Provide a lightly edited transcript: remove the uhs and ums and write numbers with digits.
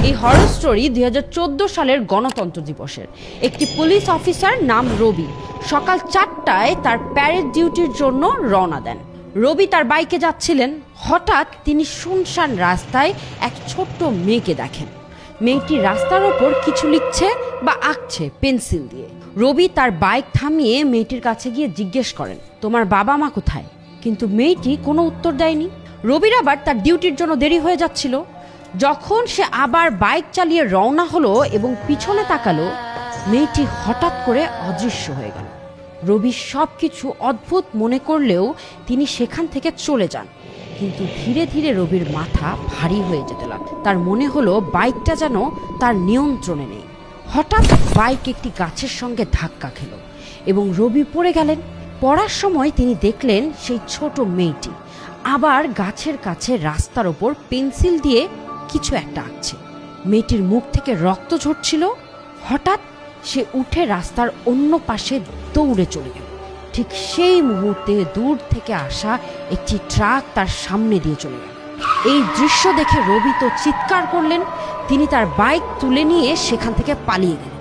এই horror story 2014 সালের গণতন্ত্র দিবসের। একটি পুলিশ অফিসার নাম রবি সকাল 4টায় তার প্যারেড ডিউটির জন্য রওনা দেন। রবি তার বাইকে যাচ্ছিলেন, হঠাৎ তিনি শুনশান রাস্তায় এক ছোট্ট মেয়েকে দেখেন। মেয়েটি রাস্তার ওপর কিছু লিখছে বা আঁকছে পেন্সিল দিয়ে। রবি তার বাইক থামিয়ে মেয়েটির কাছে গিয়ে জিজ্ঞেস করেন, তোমার বাবা মা কোথায়? কিন্তু মেয়েটি কোনো উত্তর দেয়নি। রবির আবার তার ডিউটির জন্য দেরি হয়ে যাচ্ছিল। যখন সে আবার বাইক চালিয়ে রওনা হলো এবং পিছনে তাকালো, মেয়েটি হঠাৎ করে অদৃশ্য হয়ে গেল। রবি সব কিছু অদ্ভুত মনে করলেও তিনি সেখান থেকে চলে যান। কিন্তু ধীরে ধীরে রবির মাথা ভারী হয়ে যেতে লাগলো। তার মনে হলো বাইকটা যেন তার নিয়ন্ত্রণে নেই। হঠাৎ বাইক একটি গাছের সঙ্গে ধাক্কা খেল এবং রবি পড়ে গেলেন। পড়ার সময় তিনি দেখলেন সেই ছোট মেয়েটি আবার গাছের কাছে রাস্তার ওপর পেন্সিল দিয়ে কিছু একটা আঁকছে। মেয়েটির মুখ থেকে রক্ত ঝরছিল। হঠাৎ সে উঠে রাস্তার অন্য পাশে দৌড়ে চলে গেল। ঠিক সেই মুহূর্তে দূর থেকে আসা একটি ট্রাক তার সামনে দিয়ে চলে গেল। এই দৃশ্য দেখে রবি তো চিৎকার করলেন। তিনি তার বাইক তুলে নিয়ে সেখান থেকে পালিয়ে গেলেন।